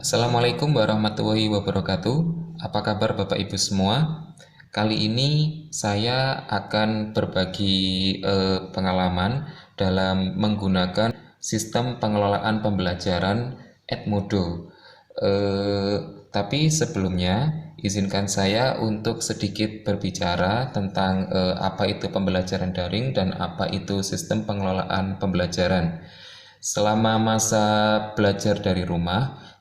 Assalamualaikum warahmatullahi wabarakatuh. Apa kabar Bapak Ibu semua? Kali ini saya akan berbagi pengalaman dalam menggunakan sistem pengelolaan pembelajaran Edmodo. Eh, tapi sebelumnya izinkan saya untuk sedikit berbicara tentang apa itu pembelajaran daring dan apa itu sistem pengelolaan pembelajaran. Selama masa belajar dari rumah,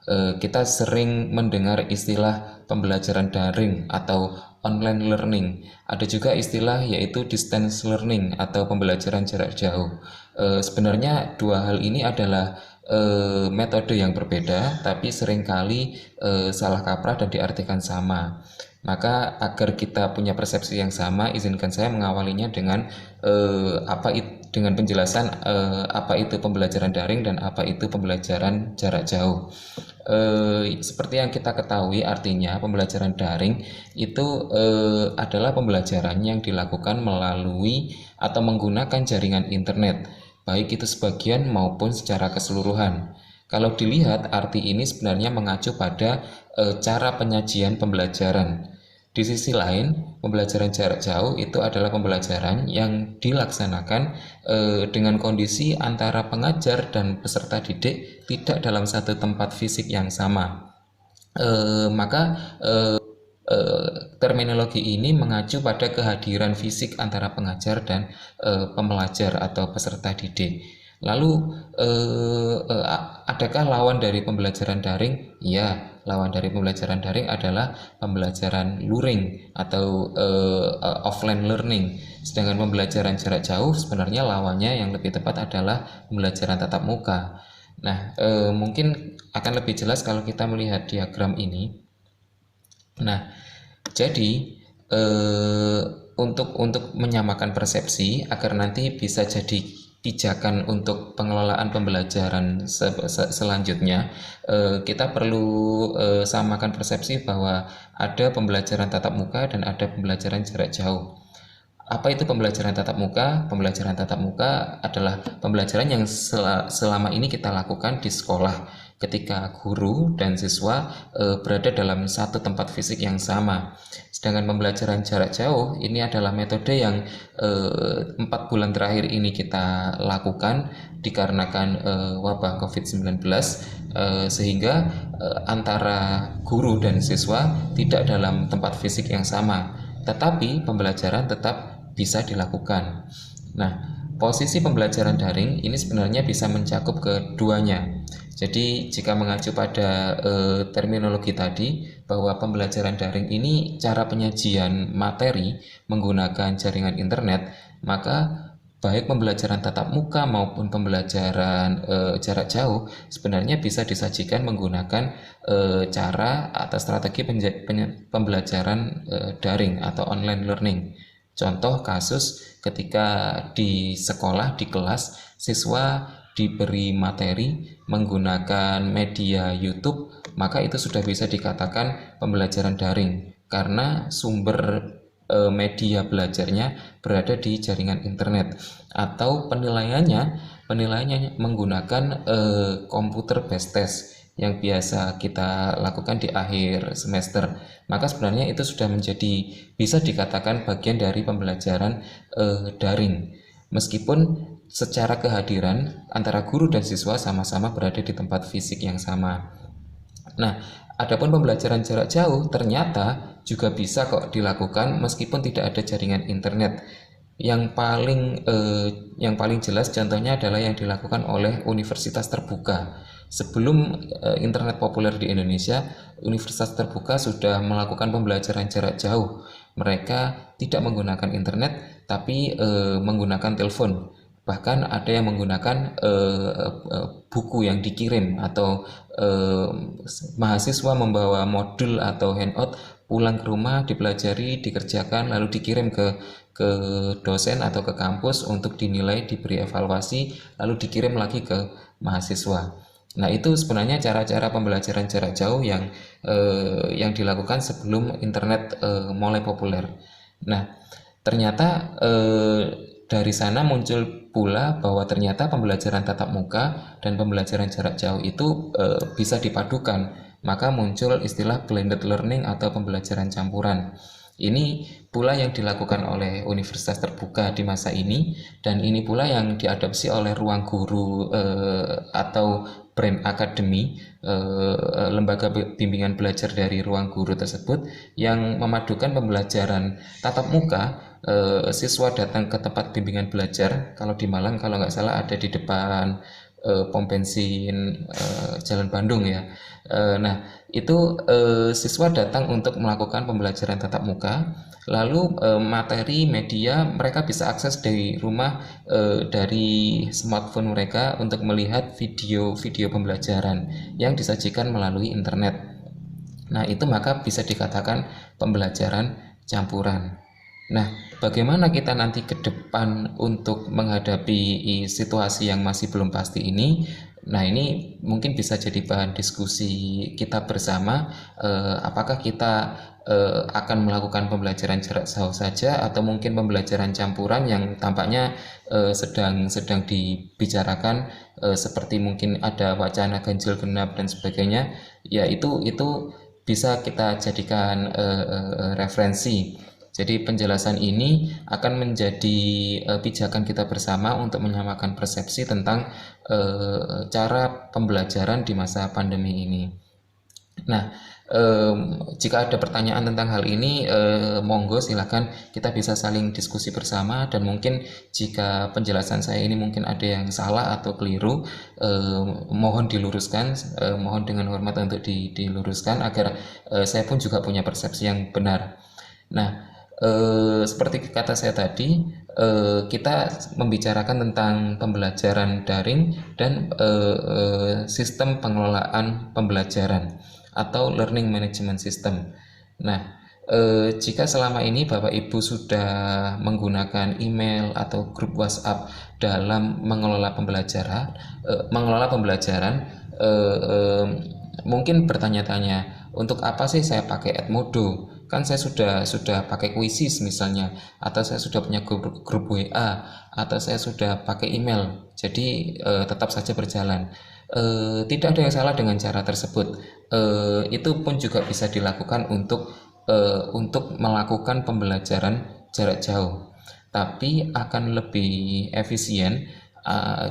kita sering mendengar istilah pembelajaran daring atau online learning. Ada juga istilah yaitu distance learning atau pembelajaran jarak jauh. Sebenarnya dua hal ini adalah metode yang berbeda, tapi seringkali salah kaprah dan diartikan sama. Maka agar kita punya persepsi yang sama, izinkan saya mengawalinya dengan dengan penjelasan apa itu pembelajaran daring dan apa itu pembelajaran jarak jauh. Seperti yang kita ketahui, artinya pembelajaran daring itu adalah pembelajaran yang dilakukan melalui atau menggunakan jaringan internet, baik itu sebagian maupun secara keseluruhan. Kalau dilihat, arti ini sebenarnya mengacu pada cara penyajian pembelajaran. Di sisi lain, pembelajaran jarak jauh itu adalah pembelajaran yang dilaksanakan dengan kondisi antara pengajar dan peserta didik tidak dalam satu tempat fisik yang sama. Maka terminologi ini mengacu pada kehadiran fisik antara pengajar dan pembelajar atau peserta didik. Lalu, adakah lawan dari pembelajaran daring? Ya, lawan dari pembelajaran daring adalah pembelajaran luring atau offline learning. Sedangkan pembelajaran jarak jauh sebenarnya lawannya yang lebih tepat adalah pembelajaran tatap muka. Nah, mungkin akan lebih jelas kalau kita melihat diagram ini. Nah, jadi eh, untuk menyamakan persepsi agar nanti bisa jadi pijakan untuk pengelolaan pembelajaran selanjutnya, kita perlu samakan persepsi bahwa ada pembelajaran tatap muka dan ada pembelajaran jarak jauh. Apa itu pembelajaran tatap muka? Pembelajaran tatap muka adalah pembelajaran yang selama ini kita lakukan di sekolah ketika guru dan siswa berada dalam satu tempat fisik yang sama. Sedangkan pembelajaran jarak jauh ini adalah metode yang 4 bulan terakhir ini kita lakukan dikarenakan wabah COVID-19, sehingga antara guru dan siswa tidak dalam tempat fisik yang sama, tetapi pembelajaran tetap bisa dilakukan. Nah, posisi pembelajaran daring ini sebenarnya bisa mencakup keduanya. Jadi, jika mengacu pada terminologi tadi bahwa pembelajaran daring ini cara penyajian materi menggunakan jaringan internet, maka baik pembelajaran tatap muka maupun pembelajaran jarak jauh sebenarnya bisa disajikan menggunakan cara atau strategi pembelajaran daring atau online learning. Contoh kasus ketika di sekolah, di kelas, siswa diberi materi menggunakan media YouTube, maka itu sudah bisa dikatakan pembelajaran daring karena sumber media belajarnya berada di jaringan internet, atau penilaiannya menggunakan komputer based test yang biasa kita lakukan di akhir semester. Maka sebenarnya itu sudah bisa dikatakan bagian dari pembelajaran daring, meskipun secara kehadiran antara guru dan siswa sama-sama berada di tempat fisik yang sama. Nah, adapun pembelajaran jarak jauh ternyata juga bisa kok dilakukan meskipun tidak ada jaringan internet. Yang paling jelas contohnya adalah yang dilakukan oleh universitas terbuka. Sebelum internet populer di Indonesia, universitas terbuka sudah melakukan pembelajaran jarak jauh. Mereka tidak menggunakan internet, tapi menggunakan telepon. Bahkan ada yang menggunakan buku yang dikirim, atau mahasiswa membawa modul atau handout pulang ke rumah, dipelajari, dikerjakan, lalu dikirim ke dosen atau ke kampus untuk dinilai, diberi evaluasi, lalu dikirim lagi ke mahasiswa. Nah, itu sebenarnya cara-cara pembelajaran jarak jauh yang dilakukan sebelum internet mulai populer. Nah, ternyata dari sana muncul pula bahwa ternyata pembelajaran tatap muka dan pembelajaran jarak jauh itu bisa dipadukan. maka muncul istilah blended learning atau pembelajaran campuran. Ini pula yang dilakukan oleh universitas terbuka di masa ini, dan ini pula yang diadopsi oleh Ruang Guru atau Brain Academy, lembaga bimbingan belajar dari Ruang Guru tersebut, yang memadukan pembelajaran tatap muka. Siswa datang ke tempat bimbingan belajar, kalau di Malang kalau nggak salah ada di depan pom bensin Jalan Bandung ya. Nah, itu siswa datang untuk melakukan pembelajaran tatap muka, lalu materi media mereka bisa akses dari rumah, dari smartphone mereka untuk melihat video-video pembelajaran yang disajikan melalui internet. Nah, itu maka bisa dikatakan pembelajaran campuran. Nah, bagaimana kita nanti ke depan untuk menghadapi situasi yang masih belum pasti ini? Nah, ini mungkin bisa jadi bahan diskusi kita bersama, apakah kita akan melakukan pembelajaran jarak jauh saja atau mungkin pembelajaran campuran yang tampaknya sedang dibicarakan, seperti mungkin ada wacana ganjil genap dan sebagainya. Ya, itu bisa kita jadikan referensi. Jadi penjelasan ini akan menjadi pijakan kita bersama untuk menyamakan persepsi tentang cara pembelajaran di masa pandemi ini. Nah, jika ada pertanyaan tentang hal ini, monggo silahkan kita bisa saling diskusi bersama, dan mungkin jika penjelasan saya ini mungkin ada yang salah atau keliru, mohon diluruskan, mohon dengan hormat untuk diluruskan agar saya pun juga punya persepsi yang benar. Nah, seperti kata saya tadi, kita membicarakan tentang pembelajaran daring dan sistem pengelolaan pembelajaran atau learning management system. Nah, jika selama ini Bapak Ibu sudah menggunakan email atau grup WhatsApp dalam mengelola pembelajaran, mungkin bertanya-tanya, untuk apa sih saya pakai Edmodo? Kan saya sudah pakai Quizzes misalnya, atau saya sudah punya grup WA, atau saya sudah pakai email, jadi tetap saja berjalan. Tidak ada yang salah dengan cara tersebut. Itu pun juga bisa dilakukan untuk melakukan pembelajaran jarak jauh, tapi akan lebih efisien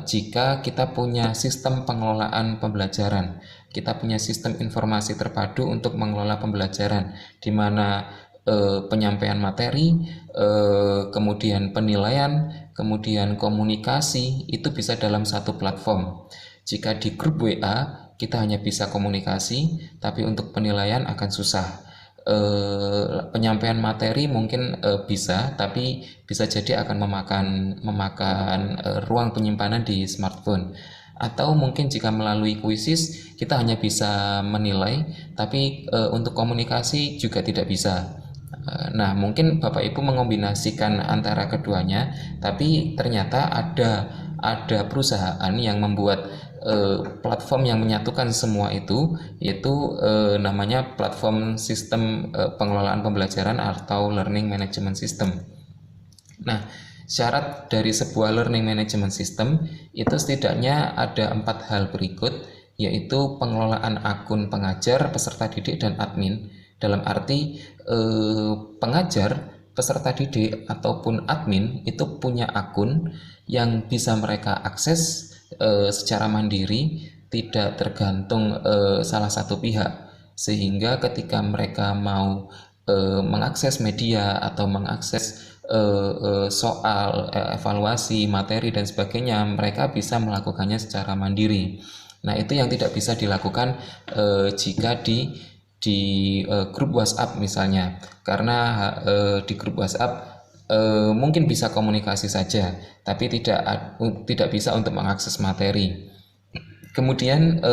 jika kita punya sistem pengelolaan pembelajaran, kita punya sistem informasi terpadu untuk mengelola pembelajaran, di mana penyampaian materi, kemudian penilaian, kemudian komunikasi itu bisa dalam satu platform. Jika di grup WA kita hanya bisa komunikasi, tapi untuk penilaian akan susah. Penyampaian materi mungkin bisa, tapi bisa jadi akan memakan ruang penyimpanan di smartphone. Atau mungkin jika melalui Quizzes kita hanya bisa menilai, tapi untuk komunikasi juga tidak bisa. Nah, mungkin Bapak Ibu mengombinasikan antara keduanya, tapi ternyata ada perusahaan yang membuat platform yang menyatukan semua itu, yaitu namanya platform sistem pengelolaan pembelajaran atau learning management system. Nah, syarat dari sebuah learning management system itu setidaknya ada 4 hal berikut, yaitu pengelolaan akun pengajar, peserta didik, dan admin. Dalam arti pengajar, peserta didik, ataupun admin itu punya akun yang bisa mereka akses secara mandiri, tidak tergantung salah satu pihak, sehingga ketika mereka mau mengakses media atau mengakses soal evaluasi materi dan sebagainya, mereka bisa melakukannya secara mandiri. Nah, itu yang tidak bisa dilakukan jika di grup WhatsApp misalnya, karena di grup WhatsApp mungkin bisa komunikasi saja, tapi tidak bisa untuk mengakses materi. Kemudian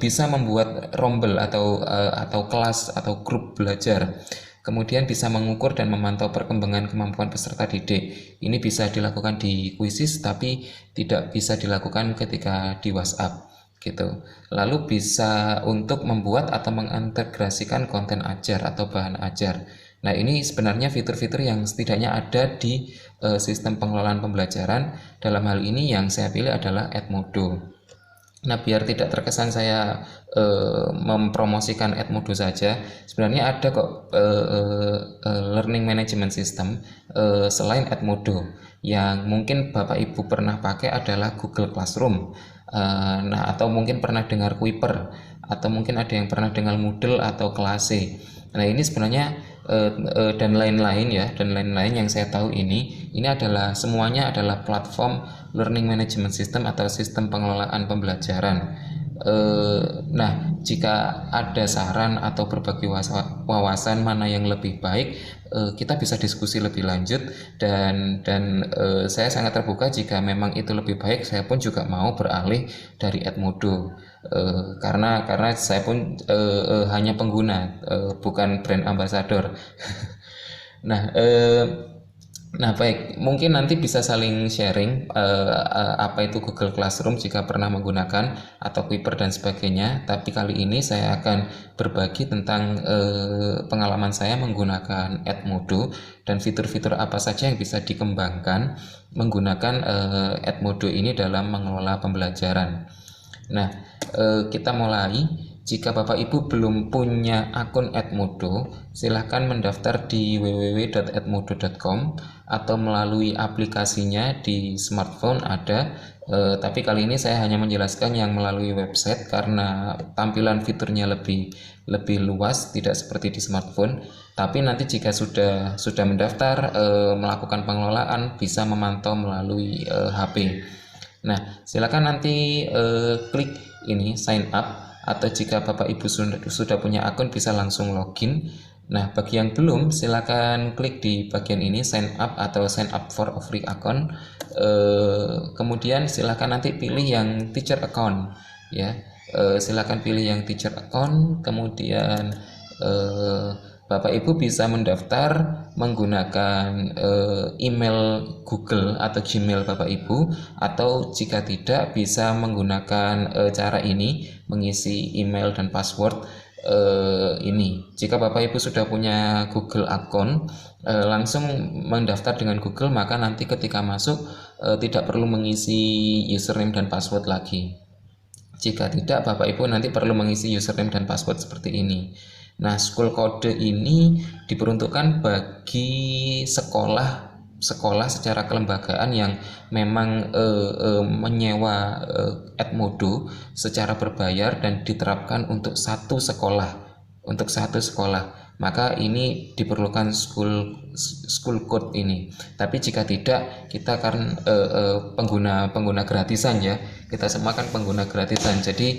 bisa membuat rombel atau kelas atau grup belajar. Kemudian bisa mengukur dan memantau perkembangan kemampuan peserta didik. Ini bisa dilakukan di Quizzes, tapi tidak bisa dilakukan ketika di WhatsApp gitu. Lalu bisa untuk membuat atau mengintegrasikan konten ajar atau bahan ajar. Nah, ini sebenarnya fitur-fitur yang setidaknya ada di sistem pengelolaan pembelajaran. Dalam hal ini yang saya pilih adalah Edmodo. Nah, biar tidak terkesan saya mempromosikan Edmodo saja, sebenarnya ada kok learning management system selain Edmodo. Yang mungkin Bapak Ibu pernah pakai adalah Google Classroom. Nah, atau mungkin pernah dengar Kuiper, atau mungkin ada yang pernah dengar Moodle atau Classy. Nah, ini sebenarnya dan lain-lain ya, dan lain-lain yang saya tahu ini adalah semuanya adalah platform learning management system atau sistem pengelolaan pembelajaran. Nah, jika ada saran atau berbagi wawasan mana yang lebih baik, kita bisa diskusi lebih lanjut, dan saya sangat terbuka jika memang itu lebih baik. Saya pun juga mau beralih dari Edmodo, karena saya pun hanya pengguna, bukan brand ambassador. Nah, baik, mungkin nanti bisa saling sharing apa itu Google Classroom jika pernah menggunakan, atau Kuiper dan sebagainya. Tapi kali ini saya akan berbagi tentang pengalaman saya menggunakan Edmodo dan fitur-fitur apa saja yang bisa dikembangkan menggunakan Edmodo ini dalam mengelola pembelajaran. Nah, kita mulai. Jika Bapak Ibu belum punya akun Edmodo, silahkan mendaftar di www.edmodo.com atau melalui aplikasinya di smartphone ada. Tapi kali ini saya hanya menjelaskan yang melalui website karena tampilan fiturnya lebih luas, tidak seperti di smartphone. Tapi nanti jika sudah mendaftar, melakukan pengelolaan, bisa memantau melalui HP. Nah, silakan nanti klik ini sign up, atau jika Bapak Ibu sudah punya akun bisa langsung login. Nah, bagi yang belum, silakan klik di bagian ini sign up atau sign up for a free account. Kemudian silakan nanti pilih yang teacher account ya. Silakan pilih yang teacher account, kemudian Bapak Ibu bisa mendaftar menggunakan email Google atau Gmail Bapak Ibu, atau jika tidak bisa menggunakan cara ini, mengisi email dan password ini. Jika Bapak Ibu sudah punya Google account, langsung mendaftar dengan Google, maka nanti ketika masuk tidak perlu mengisi username dan password lagi. Jika tidak, Bapak Ibu nanti perlu mengisi username dan password seperti ini. Nah, school code ini diperuntukkan bagi sekolah secara kelembagaan yang memang menyewa Edmodo secara berbayar dan diterapkan untuk satu sekolah. Maka ini diperlukan school code ini. Tapi jika tidak, kita kan pengguna gratisan ya. Kita semua kan pengguna gratisan. Jadi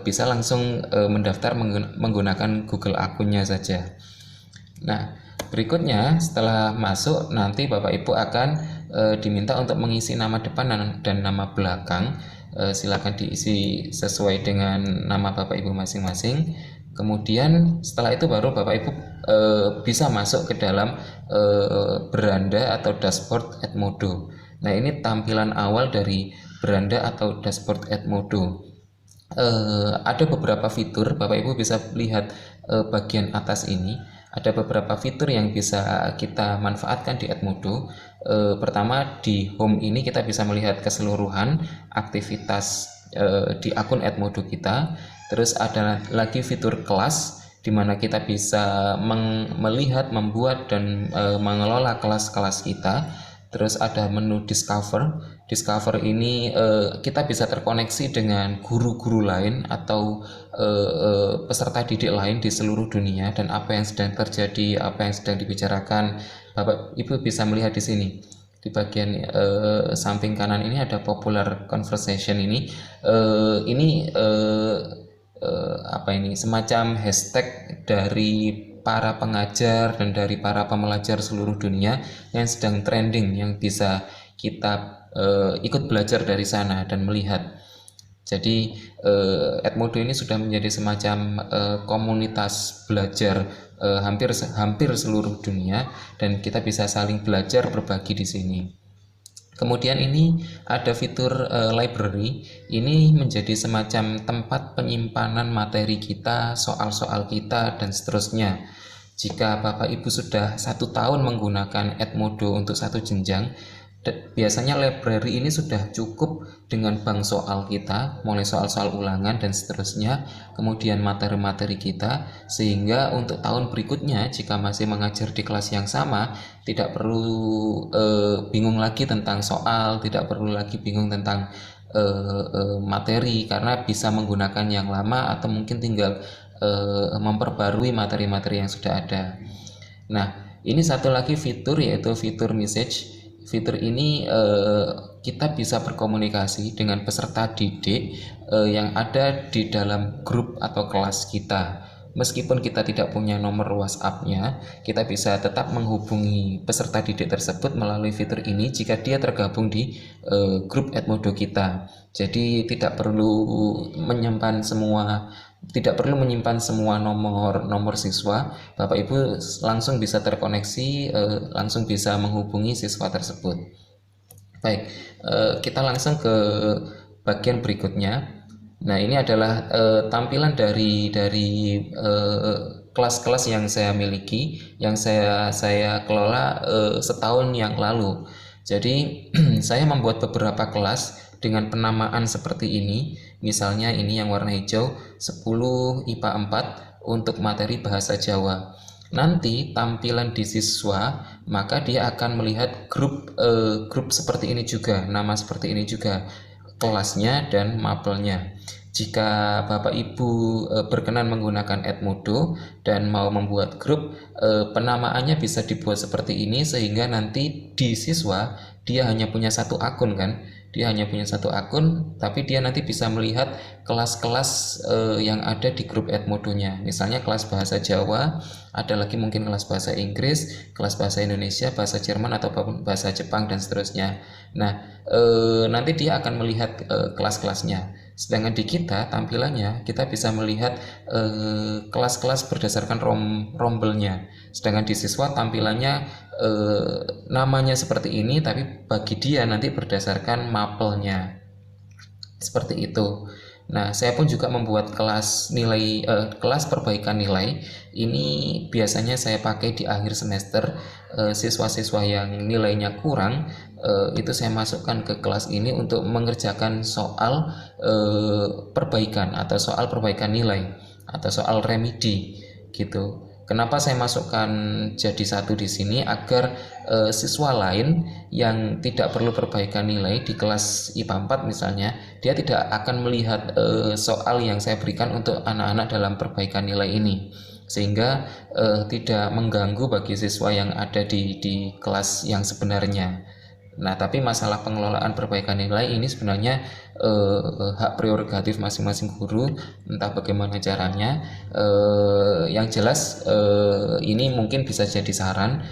bisa langsung mendaftar menggunakan Google akunnya saja. Nah, berikutnya setelah masuk nanti Bapak Ibu akan diminta untuk mengisi nama depan dan nama belakang. Silakan diisi sesuai dengan nama Bapak Ibu masing-masing. Kemudian setelah itu baru Bapak Ibu bisa masuk ke dalam beranda atau dashboard Edmodo. Nah, ini tampilan awal dari beranda atau dashboard Edmodo. Ada beberapa fitur, Bapak Ibu bisa lihat bagian atas ini. Ada beberapa fitur yang bisa kita manfaatkan di Edmodo. Pertama, di home ini kita bisa melihat keseluruhan aktivitas di akun Edmodo kita. Terus ada lagi fitur kelas, di mana kita bisa melihat, membuat, dan mengelola kelas-kelas kita. Terus ada menu discover. Discover ini kita bisa terkoneksi dengan guru-guru lain atau peserta didik lain di seluruh dunia, dan apa yang sedang terjadi, apa yang sedang dibicarakan, Bapak Ibu bisa melihat di sini. Di bagian samping kanan ini ada popular conversation ini. Apa ini, semacam hashtag dari para pengajar dan dari para pembelajar seluruh dunia yang sedang trending, yang bisa kita ikut belajar dari sana dan melihat. Jadi Edmodo ini sudah menjadi semacam komunitas belajar hampir seluruh dunia, dan kita bisa saling belajar, berbagi di sini. Kemudian ini ada fitur library. Ini menjadi semacam tempat penyimpanan materi kita, soal-soal kita, dan seterusnya. Jika Bapak Ibu sudah 1 tahun menggunakan Edmodo untuk satu jenjang, Biasanya library ini sudah cukup dengan bank soal kita, mulai soal-soal ulangan dan seterusnya, kemudian materi-materi kita, sehingga untuk tahun berikutnya jika masih mengajar di kelas yang sama, tidak perlu bingung lagi tentang soal, tidak perlu lagi bingung tentang materi, karena bisa menggunakan yang lama atau mungkin tinggal memperbarui materi-materi yang sudah ada. Nah, ini satu lagi fitur, yaitu fitur message. Fitur ini kita bisa berkomunikasi dengan peserta didik yang ada di dalam grup atau kelas kita. Meskipun kita tidak punya nomor WhatsApp-nya, kita bisa tetap menghubungi peserta didik tersebut melalui fitur ini jika dia tergabung di grup Edmodo kita. Jadi tidak perlu menyimpan semua nomor siswa. Bapak Ibu langsung bisa terkoneksi, langsung bisa menghubungi siswa tersebut. Baik, kita langsung ke bagian berikutnya. Nah, ini adalah tampilan dari kelas-kelas yang saya miliki, yang saya kelola setahun yang lalu. Jadi saya membuat beberapa kelas dengan penamaan seperti ini. Misalnya ini yang warna hijau, 10 IPA 4 untuk materi bahasa Jawa. Nanti tampilan di siswa, maka dia akan melihat grup seperti ini juga, nama seperti ini juga, kelasnya dan mapelnya. Jika Bapak Ibu berkenan menggunakan Edmodo dan mau membuat grup, penamaannya bisa dibuat seperti ini, sehingga nanti di siswa dia hanya punya satu akun kan. Dia hanya punya satu akun, tapi dia nanti bisa melihat kelas-kelas yang ada di grup Edmodo-nya. Misalnya kelas bahasa Jawa, ada lagi mungkin kelas bahasa Inggris, kelas bahasa Indonesia, bahasa Jerman, atau bahasa Jepang dan seterusnya. Nah, nanti dia akan melihat kelas-kelasnya. Sedangkan di kita tampilannya kita bisa melihat kelas-kelas berdasarkan rombelnya. Sedangkan di siswa tampilannya namanya seperti ini, tapi bagi dia nanti berdasarkan mapelnya. Seperti itu. Nah, saya pun juga membuat kelas kelas perbaikan nilai. Ini biasanya saya pakai di akhir semester. Siswa-siswa yang nilainya kurang, itu saya masukkan ke kelas ini untuk mengerjakan soal perbaikan atau soal perbaikan nilai atau soal remedi gitu. Kenapa saya masukkan jadi satu di sini? Agar siswa lain yang tidak perlu perbaikan nilai di kelas IPA 4 misalnya, dia tidak akan melihat soal yang saya berikan untuk anak-anak dalam perbaikan nilai ini, sehingga tidak mengganggu bagi siswa yang ada di kelas yang sebenarnya. Nah, tapi masalah pengelolaan perbaikan nilai ini sebenarnya hak prerogatif masing-masing guru, entah bagaimana caranya. Yang jelas ini mungkin bisa jadi saran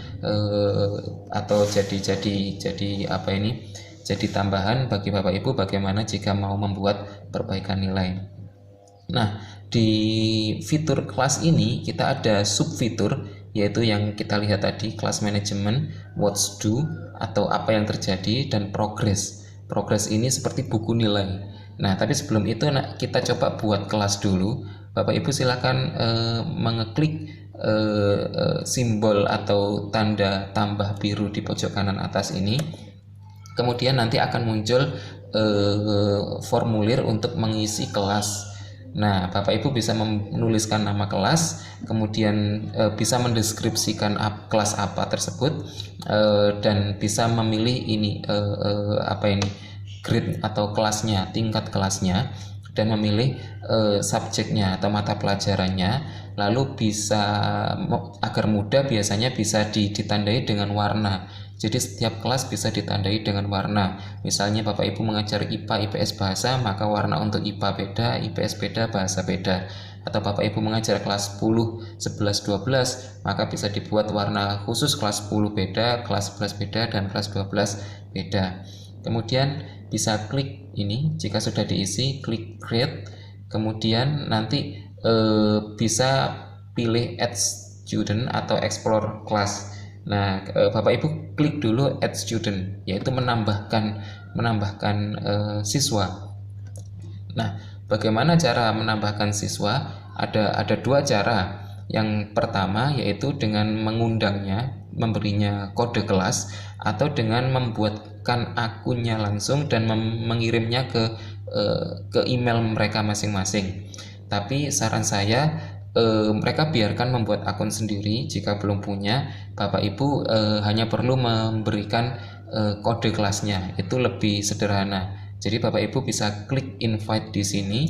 atau jadi apa ini? Jadi tambahan bagi Bapak Ibu bagaimana jika mau membuat perbaikan nilai. Nah, di fitur kelas ini kita ada subfitur, yaitu yang kita lihat tadi, kelas manajemen, what's do atau apa yang terjadi, dan progress. Progress ini seperti buku nilai. Nah, tapi sebelum itu kita coba buat kelas dulu. Bapak Ibu silakan mengeklik simbol atau tanda tambah biru di pojok kanan atas ini. Kemudian nanti akan muncul formulir untuk mengisi kelas. Nah, Bapak Ibu bisa menuliskan nama kelas, kemudian bisa mendeskripsikan kelas apa tersebut, dan bisa memilih ini grade atau kelasnya, tingkat kelasnya, dan memilih subjeknya atau mata pelajarannya. Lalu bisa, agar mudah, biasanya bisa ditandai dengan warna. Jadi setiap kelas bisa ditandai dengan warna. Misalnya Bapak Ibu mengajar IPA, IPS, bahasa, maka warna untuk IPA beda, IPS beda, bahasa beda. Atau Bapak Ibu mengajar kelas 10, 11, 12, maka bisa dibuat warna khusus kelas 10 beda, kelas 11 beda, dan kelas 12 beda. Kemudian bisa klik ini, jika sudah diisi, klik create. Kemudian nanti bisa pilih add student atau explore class. Nah, Bapak Ibu klik dulu add student, yaitu menambahkan siswa. Nah, bagaimana cara menambahkan siswa? Ada dua cara. Yang pertama yaitu dengan mengundangnya, memberinya kode kelas, atau dengan membuat mengaktifkan akunnya langsung dan mengirimnya ke email mereka masing-masing. Tapi saran saya, mereka biarkan membuat akun sendiri. Jika belum punya, Bapak Ibu hanya perlu memberikan kode kelasnya, itu lebih sederhana. Jadi Bapak Ibu bisa klik invite di sini,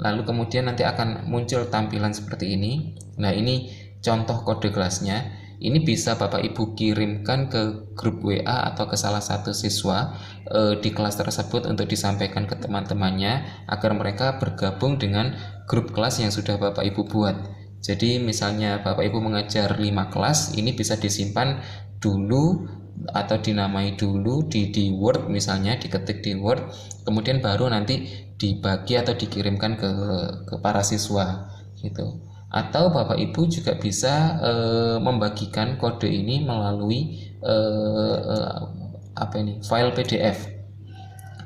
lalu kemudian nanti akan muncul tampilan seperti ini. Nah, ini contoh kode kelasnya. Ini bisa Bapak Ibu kirimkan ke grup WA atau ke salah satu siswa di kelas tersebut untuk disampaikan ke teman-temannya agar mereka bergabung dengan grup kelas yang sudah Bapak Ibu buat. Jadi misalnya Bapak Ibu mengajar 5 kelas, ini bisa disimpan dulu atau dinamai dulu di Word, misalnya diketik di Word, kemudian baru nanti dibagi atau dikirimkan ke para siswa gitu. Atau Bapak Ibu juga bisa membagikan kode ini melalui file PDF.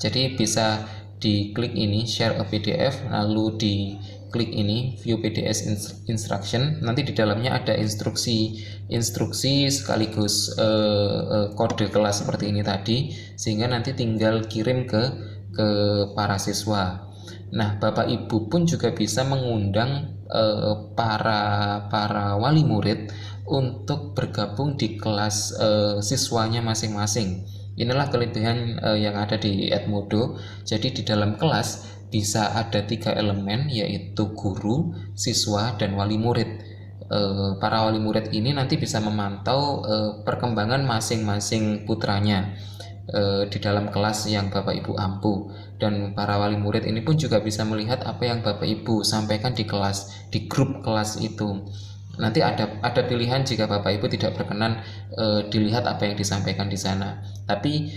Jadi bisa diklik ini share a PDF, lalu diklik ini view PDF instruction. Nanti di dalamnya ada instruksi sekaligus kode kelas seperti ini tadi, sehingga nanti tinggal kirim ke para siswa. Nah, Bapak Ibu pun juga bisa mengundang para wali murid untuk bergabung di kelas siswanya masing-masing. Inilah kelebihan yang ada di Edmodo. Jadi di dalam kelas bisa ada 3 elemen, yaitu guru, siswa, dan wali murid. Para wali murid ini nanti bisa memantau perkembangan masing-masing putranya di dalam kelas yang Bapak Ibu ampu, dan para wali murid ini pun juga bisa melihat apa yang Bapak Ibu sampaikan di kelas, di grup kelas itu. Nanti ada pilihan jika Bapak Ibu tidak berkenan dilihat apa yang disampaikan di sana. Tapi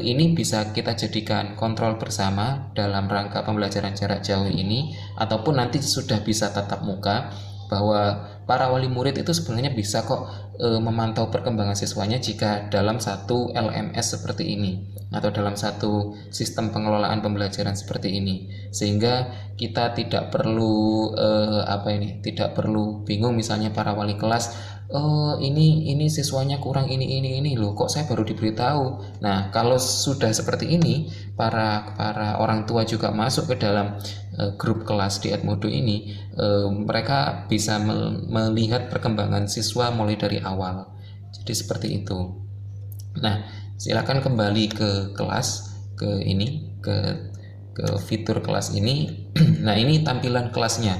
ini bisa kita jadikan kontrol bersama dalam rangka pembelajaran jarak jauh ini, ataupun nanti sudah bisa tatap muka, bahwa para wali murid itu sebenarnya bisa kok memantau perkembangan siswanya jika dalam satu LMS seperti ini atau dalam satu sistem pengelolaan pembelajaran seperti ini, sehingga kita tidak perlu tidak perlu bingung misalnya para wali kelas, ini siswanya kurang ini loh, kok saya baru diberitahu. Nah, kalau sudah seperti ini, para orang tua juga masuk ke dalam grup kelas di Edmodo ini, mereka bisa melihat perkembangan siswa mulai dari awal. Jadi seperti itu. Nah, silakan kembali ke kelas, ke fitur kelas ini. Nah, ini tampilan kelasnya.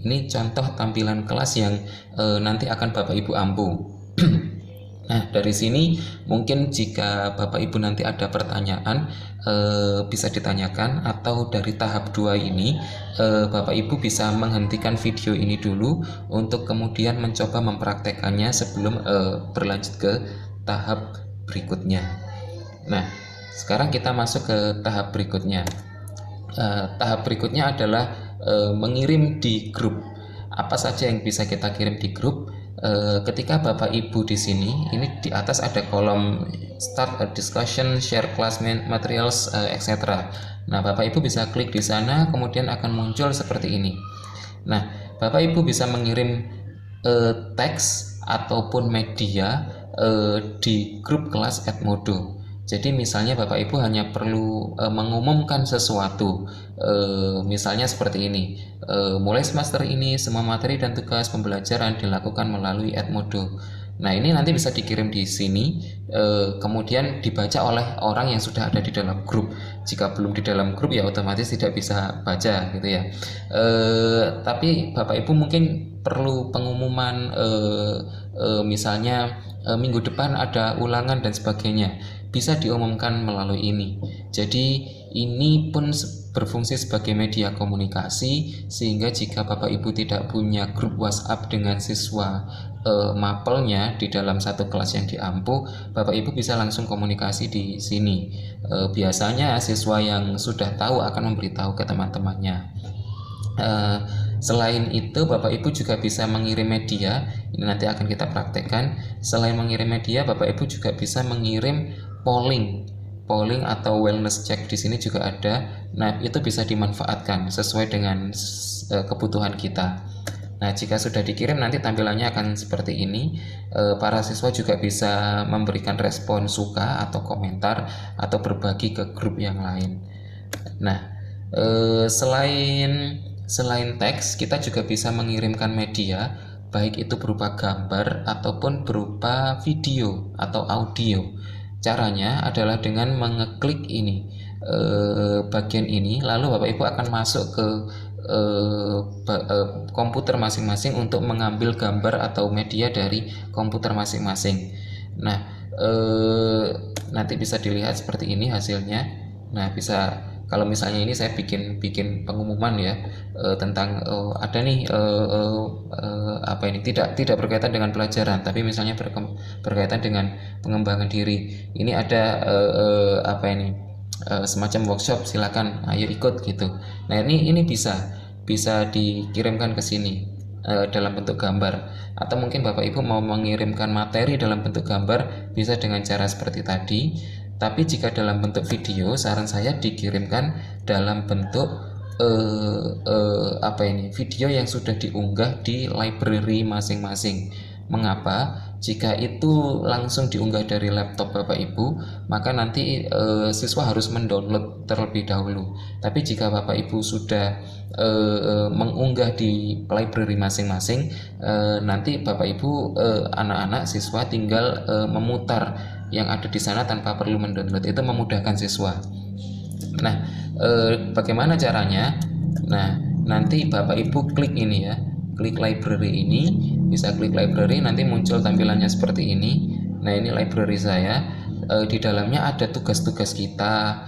Ini contoh tampilan kelas yang nanti akan Bapak Ibu ampu. Nah, dari sini mungkin jika Bapak Ibu nanti ada pertanyaan bisa ditanyakan, atau dari tahap 2 ini Bapak Ibu bisa menghentikan video ini dulu untuk kemudian mencoba mempraktekannya sebelum berlanjut ke tahap berikutnya. Nah, sekarang kita masuk ke tahap berikutnya. Tahap berikutnya adalah mengirim di grup. Apa saja yang bisa kita kirim di grup? Ketika Bapak Ibu di sini, ini di atas ada kolom start a discussion, share class materials, etc. Nah, Bapak Ibu bisa klik di sana, kemudian akan muncul seperti ini. Nah, Bapak Ibu bisa mengirim teks ataupun media di grup kelas Edmodo. Jadi misalnya Bapak Ibu hanya perlu mengumumkan sesuatu, misalnya seperti ini, mulai semester ini semua materi dan tugas pembelajaran dilakukan melalui Edmodo. Nah, ini nanti bisa dikirim di sini, kemudian dibaca oleh orang yang sudah ada di dalam grup. Jika belum di dalam grup ya otomatis tidak bisa baca gitu ya. Tapi Bapak Ibu mungkin perlu pengumuman, misalnya minggu depan ada ulangan dan sebagainya, bisa diumumkan melalui ini. Jadi ini pun berfungsi sebagai media komunikasi, sehingga jika Bapak Ibu tidak punya grup WhatsApp dengan siswa mapelnya di dalam satu kelas yang diampu, Bapak Ibu bisa langsung komunikasi di sini. Biasanya siswa yang sudah tahu akan memberitahu ke teman-temannya. Selain itu, Bapak Ibu juga bisa mengirim media. Ini nanti akan kita praktekkan. Selain mengirim media, Bapak Ibu juga bisa mengirim polling atau wellness check. Di sini juga ada. Nah, itu bisa dimanfaatkan sesuai dengan kebutuhan kita. Nah, jika sudah dikirim nanti tampilannya akan seperti ini. Para siswa juga bisa memberikan respon suka atau komentar atau berbagi ke grup yang lain. Nah, selain teks, kita juga bisa mengirimkan media, baik itu berupa gambar ataupun berupa video atau audio. Caranya adalah dengan mengeklik ini, bagian ini, lalu Bapak Ibu akan masuk ke komputer masing-masing untuk mengambil gambar atau media dari komputer masing-masing. Nah, nanti bisa dilihat seperti ini hasilnya. Nah, bisa, kalau misalnya ini saya bikin pengumuman ya, tentang ada nih apa ini, tidak berkaitan dengan pelajaran, tapi misalnya berkaitan dengan pengembangan diri. Ini ada apa ini, semacam workshop, silakan ayo ikut gitu. Nah, ini bisa dikirimkan ke sini dalam bentuk gambar, atau mungkin Bapak Ibu mau mengirimkan materi dalam bentuk gambar, bisa dengan cara seperti tadi. Tapi jika dalam bentuk video, saran saya dikirimkan dalam bentuk apa ini, video yang sudah diunggah di library masing-masing. Mengapa? Jika itu langsung diunggah dari laptop Bapak Ibu, maka nanti siswa harus mendownload terlebih dahulu. Tapi jika Bapak Ibu sudah mengunggah di library masing-masing, nanti Bapak Ibu anak-anak siswa tinggal memutar yang ada di sana tanpa perlu mendownload. Itu memudahkan siswa. Nah, bagaimana caranya? Nah, nanti Bapak Ibu klik ini ya, klik library ini, bisa klik library, nanti muncul tampilannya seperti ini. Nah, ini library saya. Di dalamnya ada tugas-tugas kita,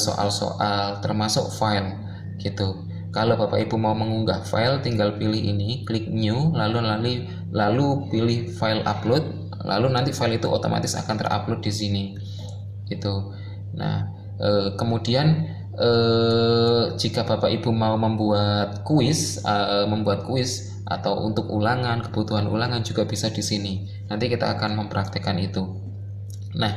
soal-soal, termasuk file gitu. Kalau Bapak Ibu mau mengunggah file, tinggal pilih ini, klik new, lalu pilih file upload, lalu nanti file itu otomatis akan terupload di sini gitu. Nah, kemudian jika Bapak Ibu mau membuat kuis atau untuk ulangan, kebutuhan ulangan juga bisa di sini. Nanti kita akan mempraktekkan itu. Nah,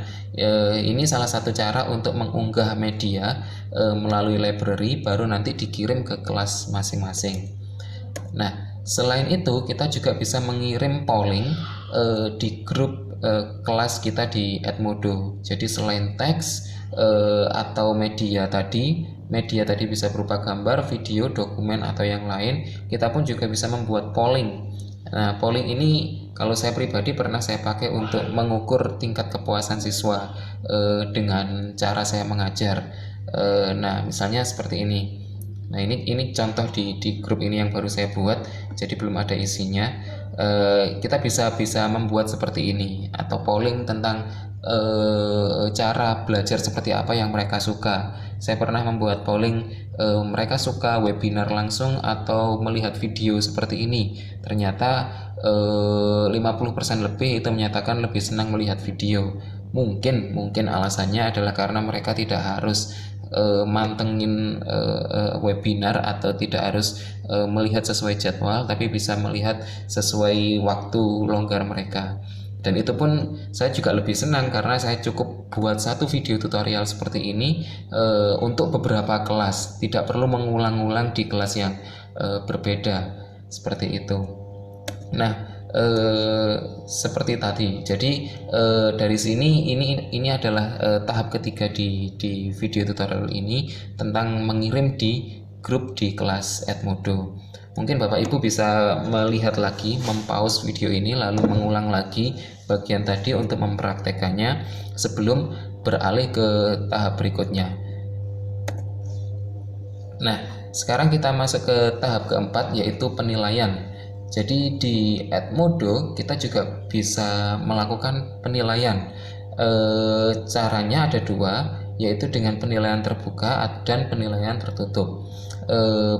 ini salah satu cara untuk mengunggah media melalui library, baru nanti dikirim ke kelas masing-masing. Nah, selain itu kita juga bisa mengirim polling di grup kelas kita di Edmodo. Jadi selain teks atau media tadi bisa berupa gambar, video, dokumen atau yang lain, kita pun juga bisa membuat polling. Nah, polling ini kalau saya pribadi pernah saya pakai untuk mengukur tingkat kepuasan siswa dengan cara saya mengajar. Nah, misalnya seperti ini. Nah, ini contoh di grup ini yang baru saya buat, jadi belum ada isinya. Kita bisa membuat seperti ini, atau polling tentang cara belajar seperti apa yang mereka suka. Saya pernah membuat polling, mereka suka webinar langsung atau melihat video seperti ini. Ternyata 50% lebih itu menyatakan lebih senang melihat video. Mungkin alasannya adalah karena mereka tidak harus mantengin webinar atau tidak harus melihat sesuai jadwal, tapi bisa melihat sesuai waktu longgar mereka. Dan itu pun saya juga lebih senang karena saya cukup buat satu video tutorial seperti ini untuk beberapa kelas, tidak perlu mengulang-ulang di kelas yang berbeda seperti itu. Nah, seperti tadi, jadi dari sini ini adalah tahap ketiga di video tutorial ini tentang mengirim di grup di kelas Edmodo. Mungkin Bapak Ibu bisa melihat lagi, mempause video ini lalu mengulang lagi bagian tadi untuk mempraktekannya sebelum beralih ke tahap berikutnya. Nah, sekarang kita masuk ke tahap keempat, yaitu penilaian. Jadi di Edmodo kita juga bisa melakukan penilaian. Caranya ada dua, yaitu dengan penilaian terbuka dan penilaian tertutup.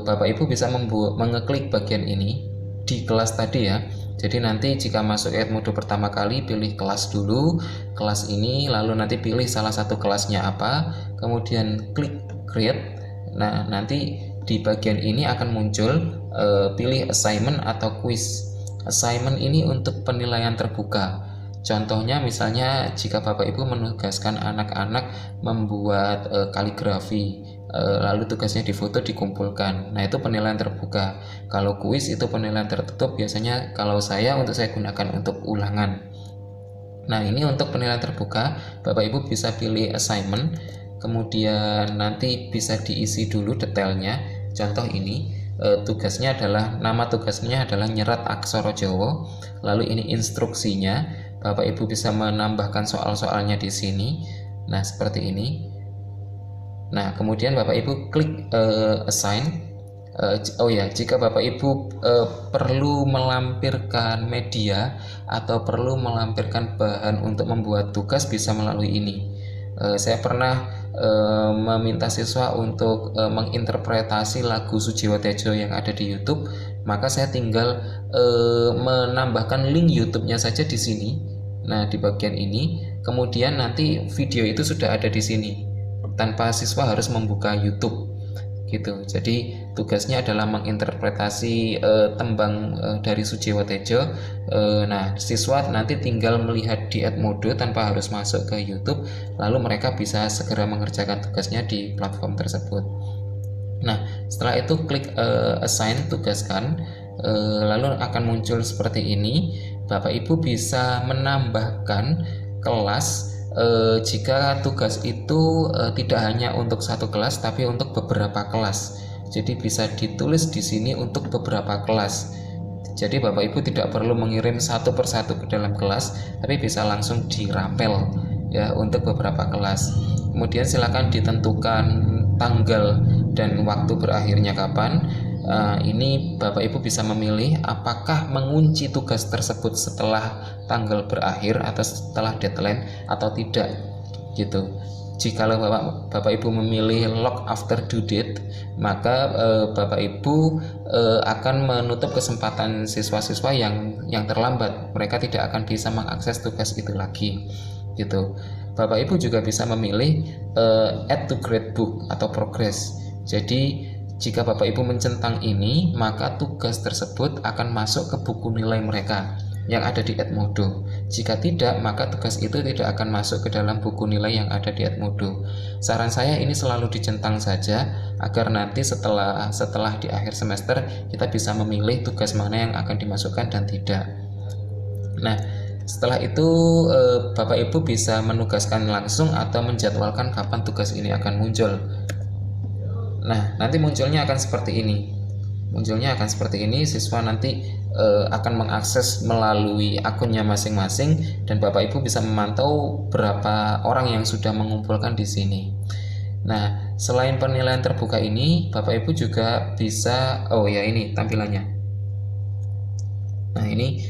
Bapak Ibu bisa mengeklik bagian ini di kelas tadi ya. Jadi nanti jika masuk Edmodo pertama kali, pilih kelas dulu, kelas ini, lalu nanti pilih salah satu kelasnya apa, kemudian klik create. Nah, nanti di bagian ini akan muncul pilih assignment atau quiz. Assignment ini untuk penilaian terbuka. Contohnya misalnya jika Bapak Ibu menugaskan anak-anak membuat kaligrafi. lalu tugasnya difoto dikumpulkan. Nah, itu penilaian terbuka. Kalau kuis itu penilaian tertutup, biasanya kalau saya gunakan untuk ulangan. Nah, ini untuk penilaian terbuka, Bapak Ibu bisa pilih assignment, kemudian nanti bisa diisi dulu detailnya. Contoh ini, nama tugasnya adalah nyerat aksara Jawa, lalu ini instruksinya, Bapak Ibu bisa menambahkan soal-soalnya di sini. Nah, seperti ini. Nah, kemudian Bapak Ibu klik assign. Jika Bapak Ibu perlu melampirkan media atau perlu melampirkan bahan untuk membuat tugas, bisa melalui ini. Saya pernah meminta siswa untuk menginterpretasi lagu Sujiwo Tejo yang ada di YouTube, maka saya tinggal menambahkan link YouTube-nya saja di sini. Nah, di bagian ini, kemudian nanti video itu sudah ada di sini tanpa siswa harus membuka YouTube gitu. Jadi tugasnya adalah menginterpretasi tembang dari Sujiwo Tejo. Nah, siswa nanti tinggal melihat di Edmodo tanpa harus masuk ke YouTube, lalu mereka bisa segera mengerjakan tugasnya di platform tersebut. Nah, setelah itu klik assign, tugaskan, lalu akan muncul seperti ini. Bapak Ibu bisa menambahkan kelas jika tugas itu tidak hanya untuk satu kelas tapi untuk beberapa kelas. Jadi bisa ditulis di sini untuk beberapa kelas. Jadi Bapak Ibu tidak perlu mengirim satu persatu ke dalam kelas, tapi bisa langsung dirapel ya untuk beberapa kelas. Kemudian silakan ditentukan tanggal dan waktu berakhirnya kapan. Ini Bapak Ibu bisa memilih apakah mengunci tugas tersebut setelah tanggal berakhir atau setelah deadline atau tidak gitu. Jika Bapak Ibu memilih lock after due date, maka Bapak Ibu akan menutup kesempatan siswa-siswa yang terlambat. Mereka tidak akan bisa mengakses tugas itu lagi gitu. Bapak Ibu juga bisa memilih add to gradebook atau progress. Jadi jika Bapak Ibu mencentang ini, maka tugas tersebut akan masuk ke buku nilai mereka yang ada di Edmodo. Jika tidak, maka tugas itu tidak akan masuk ke dalam buku nilai yang ada di Edmodo. Saran saya ini selalu dicentang saja agar nanti setelah di akhir semester kita bisa memilih tugas mana yang akan dimasukkan dan tidak. Nah, setelah itu Bapak Ibu bisa menugaskan langsung atau menjadwalkan kapan tugas ini akan muncul. Nah, nanti munculnya akan seperti ini. Siswa nanti akan mengakses melalui akunnya masing-masing dan Bapak Ibu bisa memantau berapa orang yang sudah mengumpulkan di sini. Nah, selain penilaian terbuka ini, Bapak Ibu juga bisa, ini tampilannya. Nah, ini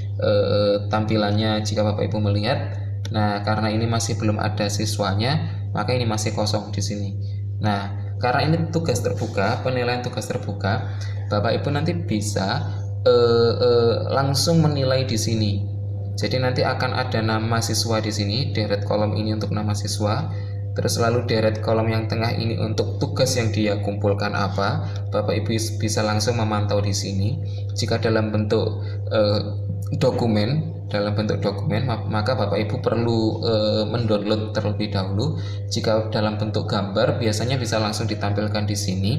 tampilannya jika Bapak Ibu melihat. Nah, karena ini masih belum ada siswanya, maka ini masih kosong di sini. Nah, karena ini tugas terbuka, penilaian tugas terbuka, Bapak Ibu nanti bisa langsung menilai di sini. Jadi nanti akan ada nama siswa di sini, deret kolom ini untuk nama siswa, terus lalu deret kolom yang tengah ini untuk tugas yang dia kumpulkan apa. Bapak Ibu bisa langsung memantau di sini. Jika dalam bentuk dokumen, maka Bapak Ibu perlu mendownload terlebih dahulu. Jika dalam bentuk gambar, biasanya bisa langsung ditampilkan di sini.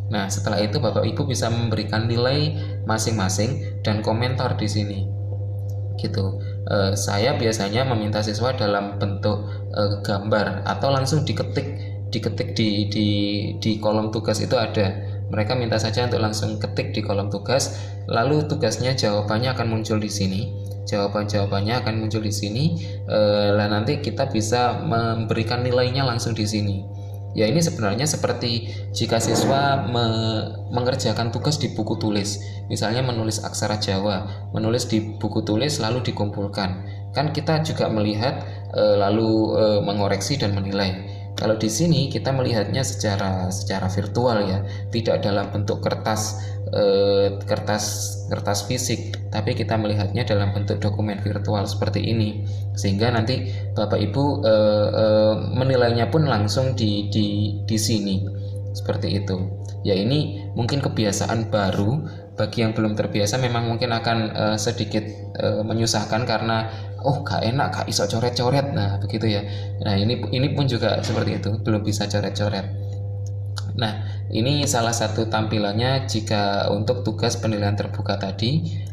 Nah, setelah itu Bapak Ibu bisa memberikan nilai masing-masing dan komentar di sini. Gitu. Saya biasanya meminta siswa dalam bentuk gambar atau langsung diketik di kolom tugas itu ada. Mereka minta saja untuk langsung ketik di kolom tugas, lalu tugasnya jawabannya akan muncul di sini. Jawabannya akan muncul di sini. Nanti kita bisa memberikan nilainya langsung di sini. Ya, ini sebenarnya seperti jika siswa mengerjakan tugas di buku tulis, misalnya menulis aksara Jawa, menulis di buku tulis lalu dikumpulkan. Kan kita juga melihat lalu mengoreksi dan menilai. Kalau di sini kita melihatnya secara virtual ya, tidak dalam bentuk kertas fisik, tapi kita melihatnya dalam bentuk dokumen virtual seperti ini, sehingga nanti Bapak Ibu menilainya pun langsung di sini seperti itu. Ya, ini mungkin kebiasaan baru bagi yang belum terbiasa, memang mungkin akan sedikit menyusahkan karena gak enak, gak iso coret-coret. Nah, begitu ya. Nah, ini pun juga seperti itu, belum bisa coret-coret. Nah, ini salah satu tampilannya jika untuk tugas penilaian terbuka tadi.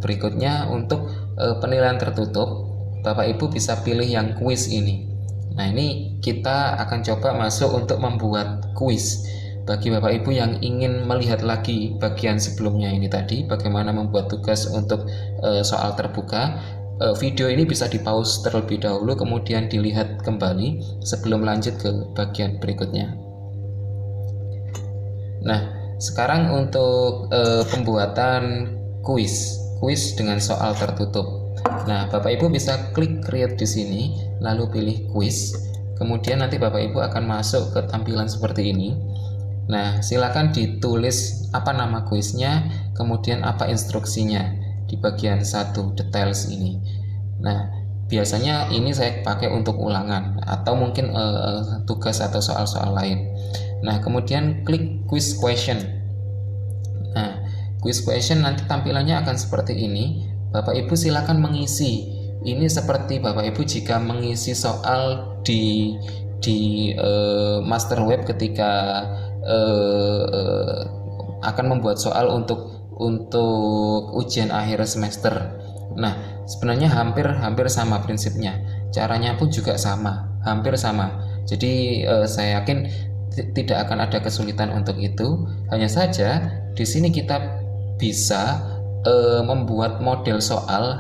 Berikutnya untuk penilaian tertutup, Bapak Ibu bisa pilih yang kuis ini. Nah, ini kita akan coba masuk untuk membuat kuis. Bagi Bapak Ibu yang ingin melihat lagi bagian sebelumnya ini tadi, bagaimana membuat tugas untuk soal terbuka, video ini bisa di pause terlebih dahulu, kemudian dilihat kembali sebelum lanjut ke bagian berikutnya. Nah, sekarang untuk pembuatan kuis dengan soal tertutup. Nah, Bapak Ibu bisa klik create di sini, lalu pilih kuis. Kemudian nanti Bapak Ibu akan masuk ke tampilan seperti ini. Nah, silakan ditulis apa nama kuisnya, kemudian apa instruksinya di bagian 1 details ini. Nah, biasanya ini saya pakai untuk ulangan atau mungkin tugas atau soal-soal lain. Nah, kemudian klik quiz question. Nah, quiz question nanti tampilannya akan seperti ini. Bapak Ibu silakan mengisi. Ini seperti Bapak Ibu jika mengisi soal di master web ketika akan membuat soal untuk ujian akhir semester. Nah, sebenarnya hampir sama prinsipnya. Caranya pun juga sama, hampir sama. Jadi saya yakin tidak akan ada kesulitan untuk itu. Hanya saja di sini kita bisa membuat model soal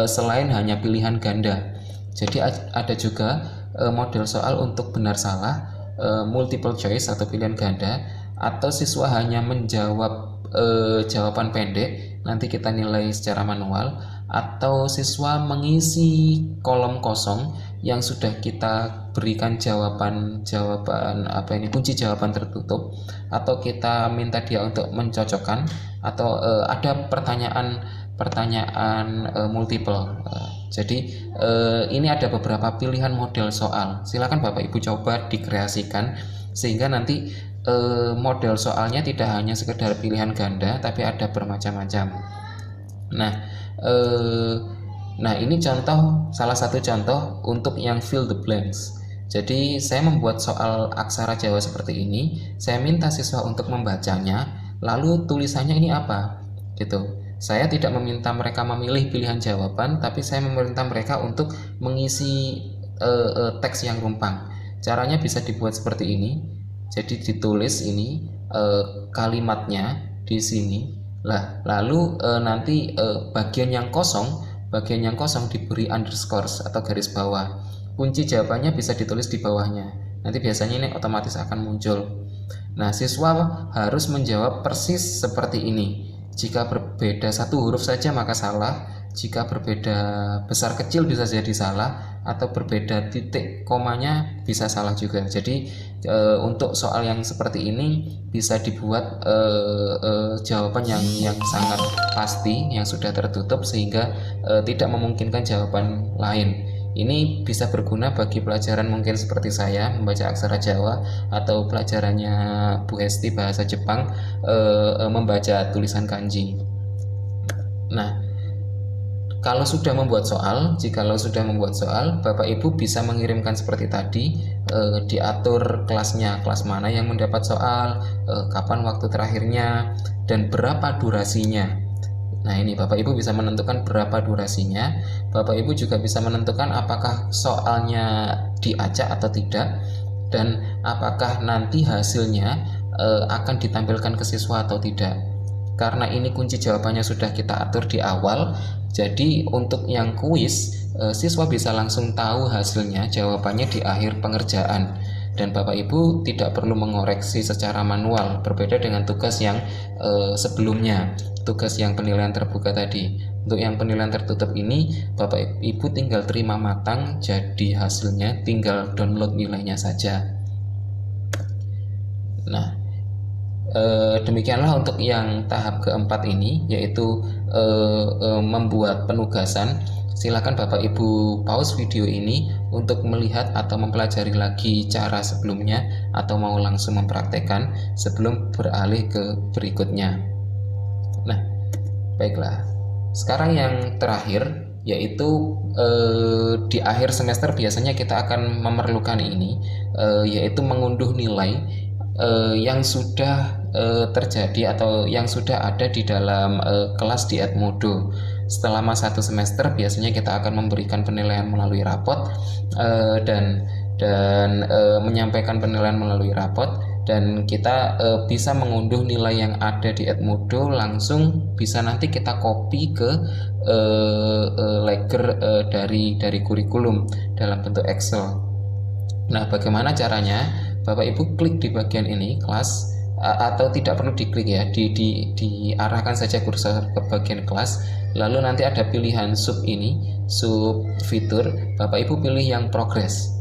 selain hanya pilihan ganda. Jadi ada juga model soal untuk benar salah, multiple choice atau pilihan ganda, atau siswa hanya menjawab jawaban pendek, nanti kita nilai secara manual, atau siswa mengisi kolom kosong yang sudah kita berikan jawaban kunci jawaban tertutup, atau kita minta dia untuk mencocokkan, atau ada pertanyaan multiple. Jadi ini ada beberapa pilihan model soal. Silakan Bapak Ibu coba dikreasikan sehingga nanti model soalnya tidak hanya sekedar pilihan ganda, tapi ada bermacam-macam. Nah, ini salah satu contoh untuk yang fill the blanks. Jadi saya membuat soal aksara Jawa seperti ini. Saya minta siswa untuk membacanya, lalu tulisannya ini apa, gitu. Saya tidak meminta mereka memilih pilihan jawaban, tapi saya meminta mereka untuk mengisi teks yang rumpang. Caranya bisa dibuat seperti ini. Jadi ditulis ini kalimatnya di sini. Lalu nanti bagian yang kosong diberi underscore atau garis bawah. Kunci jawabannya bisa ditulis di bawahnya. Nanti biasanya ini otomatis akan muncul. Nah, siswa harus menjawab persis seperti ini. Jika berbeda satu huruf saja maka salah. Jika berbeda besar kecil bisa jadi salah, atau berbeda titik komanya bisa salah juga. Jadi untuk soal yang seperti ini bisa dibuat jawaban yang sangat pasti, yang sudah tertutup sehingga tidak memungkinkan jawaban lain. Ini bisa berguna bagi pelajaran mungkin seperti saya membaca aksara Jawa, atau pelajarannya Bu Hesti bahasa Jepang membaca tulisan kanji. Nah, jikalau sudah membuat soal, Bapak Ibu bisa mengirimkan seperti tadi, diatur kelasnya, kelas mana yang mendapat soal, kapan waktu terakhirnya, dan berapa durasinya. Nah, ini Bapak Ibu bisa menentukan berapa durasinya. Bapak Ibu juga bisa menentukan apakah soalnya diacak atau tidak, dan apakah nanti hasilnya akan ditampilkan ke siswa atau tidak. Karena ini kunci jawabannya sudah kita atur di awal, jadi untuk yang kuis, siswa bisa langsung tahu hasilnya, jawabannya di akhir pengerjaan. Dan Bapak Ibu tidak perlu mengoreksi secara manual, berbeda dengan tugas yang sebelumnya, tugas yang penilaian terbuka tadi. Untuk yang penilaian tertutup ini, Bapak Ibu tinggal terima matang, jadi hasilnya tinggal download nilainya saja. Nah, demikianlah untuk yang tahap keempat ini, yaitu membuat penugasan. Silakan Bapak Ibu pause video ini untuk melihat atau mempelajari lagi cara sebelumnya, atau mau langsung mempraktekkan sebelum beralih ke berikutnya. Nah, baiklah. Sekarang yang terakhir, yaitu di akhir semester biasanya kita akan memerlukan ini, yaitu mengunduh nilai yang sudah terjadi atau yang sudah ada di dalam kelas di Edmodo. Selama 1 semester biasanya kita akan memberikan penilaian melalui rapot dan menyampaikan penilaian melalui rapot, dan kita bisa mengunduh nilai yang ada di Edmodo, langsung bisa nanti kita copy ke Lager dari kurikulum dalam bentuk Excel. Nah, bagaimana caranya? Bapak Ibu klik di bagian ini, kelas, atau tidak perlu diklik ya, diarahkan saja kursor ke bagian kelas, lalu nanti ada pilihan sub fitur, Bapak Ibu pilih yang progress.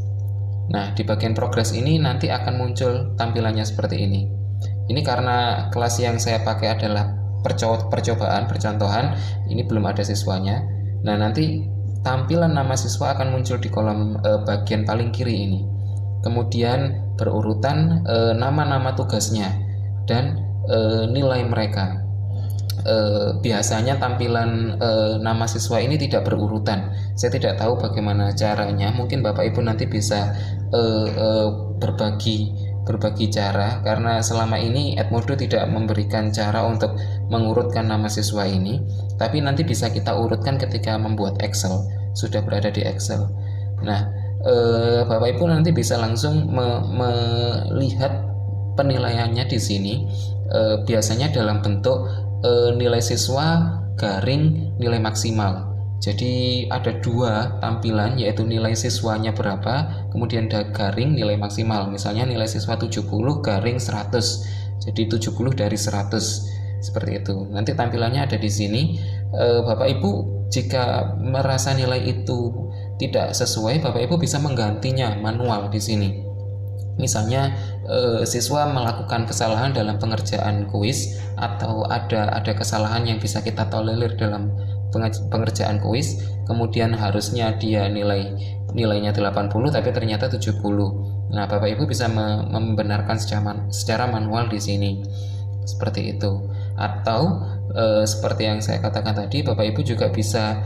Nah, di bagian progress ini nanti akan muncul tampilannya seperti ini. Ini karena kelas yang saya pakai adalah percontohan, ini belum ada siswanya. Nah, nanti tampilan nama siswa akan muncul di kolom bagian paling kiri ini. Kemudian berurutan nama-nama tugasnya dan nilai mereka. Biasanya tampilan nama siswa ini tidak berurutan. Saya tidak tahu bagaimana caranya. Mungkin Bapak Ibu nanti bisa berbagi cara, karena selama ini Edmodo tidak memberikan cara untuk mengurutkan nama siswa ini, tapi nanti bisa kita urutkan ketika membuat Excel, sudah berada di Excel. Nah, Bapak Ibu nanti bisa langsung melihat penilaiannya di sini, biasanya dalam bentuk nilai siswa garing nilai maksimal. Jadi ada 2 tampilan, yaitu nilai siswanya berapa, kemudian garing nilai maksimal. Misalnya nilai siswa 70 garing 100, jadi 70 dari 100, seperti itu. Nanti tampilannya ada di sini. Bapak Ibu jika merasa nilai itu tidak sesuai, Bapak Ibu bisa menggantinya manual di sini. Misalnya siswa melakukan kesalahan dalam pengerjaan kuis, atau ada kesalahan yang bisa kita tolerir dalam pengerjaan kuis, kemudian harusnya dia nilainya 80 tapi ternyata 70. Nah, Bapak Ibu bisa membenarkan secara manual di sini, seperti itu. Atau seperti yang saya katakan tadi, Bapak Ibu juga bisa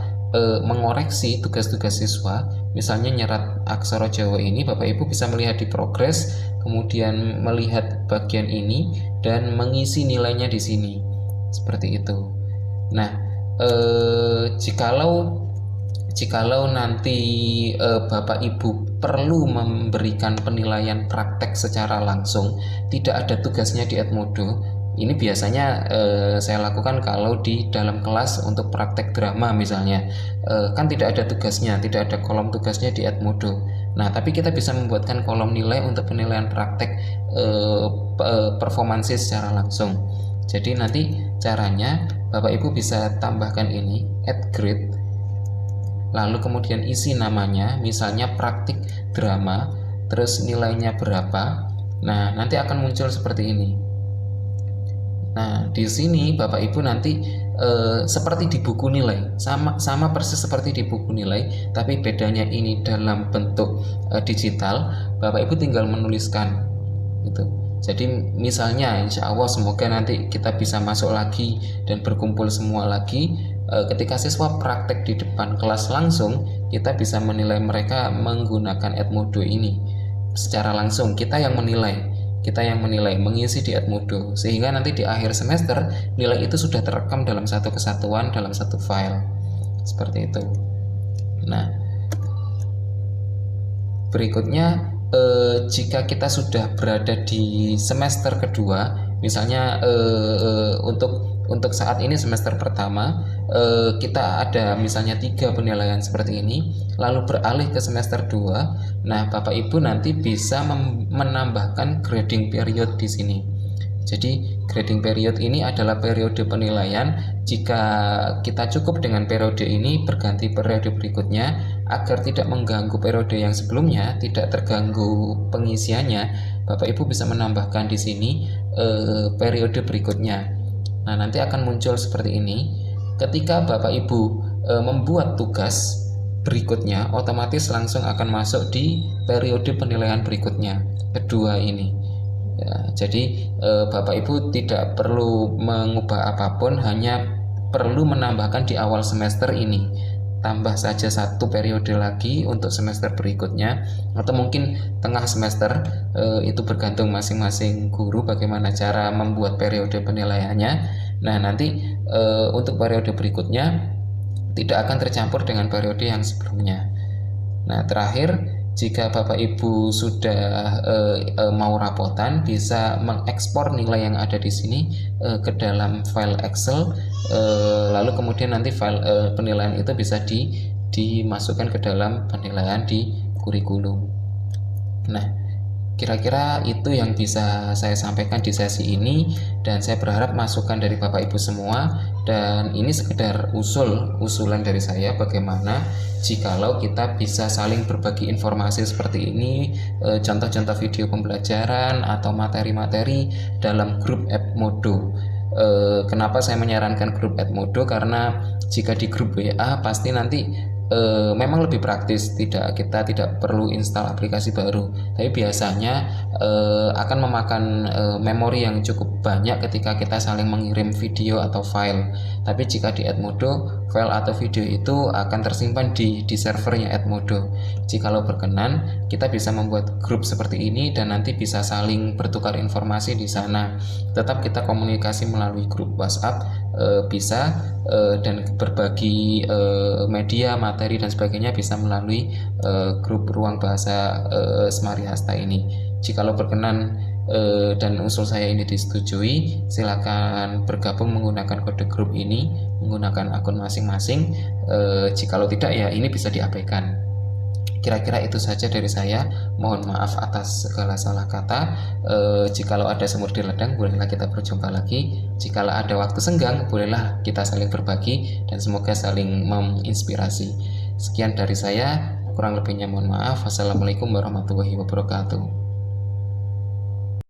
mengoreksi tugas-tugas siswa. Misalnya nyerat aksara Jawa ini, Bapak Ibu bisa melihat di progres, kemudian melihat bagian ini dan mengisi nilainya di sini, seperti itu. Nah, jikalau nanti Bapak Ibu perlu memberikan penilaian praktek secara langsung, tidak ada tugasnya di Edmodo. Ini biasanya saya lakukan kalau di dalam kelas untuk praktek drama misalnya, kan tidak ada tugasnya, tidak ada kolom tugasnya di Edmodo. Nah, tapi kita bisa membuatkan kolom nilai untuk penilaian praktek performansi secara langsung. Jadi nanti caranya Bapak Ibu bisa tambahkan ini, add grade, lalu kemudian isi namanya, misalnya praktik drama, terus nilainya berapa. Nah, nanti akan muncul seperti ini. Nah, di sini Bapak Ibu nanti seperti di buku nilai, sama persis seperti di buku nilai, tapi bedanya ini dalam bentuk digital. Bapak Ibu tinggal menuliskan gitu. Jadi misalnya insya Allah semoga nanti kita bisa masuk lagi dan berkumpul semua lagi. Ketika siswa praktek di depan kelas langsung, kita bisa menilai mereka menggunakan Edmodo ini secara langsung. Kita yang menilai, mengisi di Edmodo, sehingga nanti di akhir semester nilai itu sudah terekam dalam satu kesatuan, dalam satu file, seperti itu. Nah, berikutnya jika kita sudah berada di semester kedua, misalnya untuk saat ini semester pertama, kita ada misalnya 3 penilaian seperti ini, lalu beralih ke semester 2. Nah, Bapak Ibu nanti bisa menambahkan grading period di sini. Jadi grading period ini adalah periode penilaian. Jika kita cukup dengan periode ini, berganti periode berikutnya agar tidak mengganggu periode yang sebelumnya, tidak terganggu pengisiannya. Bapak Ibu bisa menambahkan di sini periode berikutnya. Nah, nanti akan muncul seperti ini. Ketika Bapak Ibu membuat tugas berikutnya, otomatis langsung akan masuk di periode penilaian berikutnya, kedua ini. Ya, jadi Bapak Ibu tidak perlu mengubah apapun, hanya perlu menambahkan di awal semester ini. tambah saja 1 periode lagi untuk semester berikutnya, atau mungkin tengah semester. Itu bergantung masing-masing guru bagaimana cara membuat periode penilaiannya. Nah, nanti untuk periode berikutnya tidak akan tercampur dengan periode yang sebelumnya. Nah, terakhir, jika Bapak Ibu sudah mau rapotan, bisa mengekspor nilai yang ada di sini ke dalam file Excel, lalu kemudian nanti file penilaian itu bisa dimasukkan ke dalam penilaian di kurikulum. Nah, kira-kira itu yang bisa saya sampaikan di sesi ini, dan saya berharap masukan dari Bapak Ibu semua, dan ini sekedar usulan dari saya bagaimana jikalau kita bisa saling berbagi informasi seperti ini, contoh-contoh video pembelajaran atau materi-materi dalam grup Edmodo. Kenapa saya menyarankan grup Edmodo? Karena jika di grup WA pasti nanti memang lebih praktis, kita tidak perlu install aplikasi baru, tapi biasanya akan memakan memori yang cukup banyak ketika kita saling mengirim video atau file. Tapi jika di Edmodo, file atau video itu akan tersimpan di servernya Edmodo. Jikalau berkenan, kita bisa membuat grup seperti ini dan nanti bisa saling bertukar informasi di sana. Tetap kita komunikasi melalui grup WhatsApp bisa, dan berbagi media, materi dan sebagainya bisa melalui grup ruang bahasa Semari Hasta ini. Jikalau berkenan dan usul saya ini disetujui, silakan bergabung menggunakan kode grup ini, menggunakan akun masing-masing. Jikalau tidak, ya ini bisa diabaikan. Kira-kira itu saja dari saya. Mohon maaf atas segala salah kata. Jikalau ada semur di ladang, bolehlah kita berjumpa lagi. Jikalau ada waktu senggang, bolehlah kita saling berbagi, dan semoga saling menginspirasi. Sekian dari saya, kurang lebihnya mohon maaf. Wassalamualaikum warahmatullahi wabarakatuh.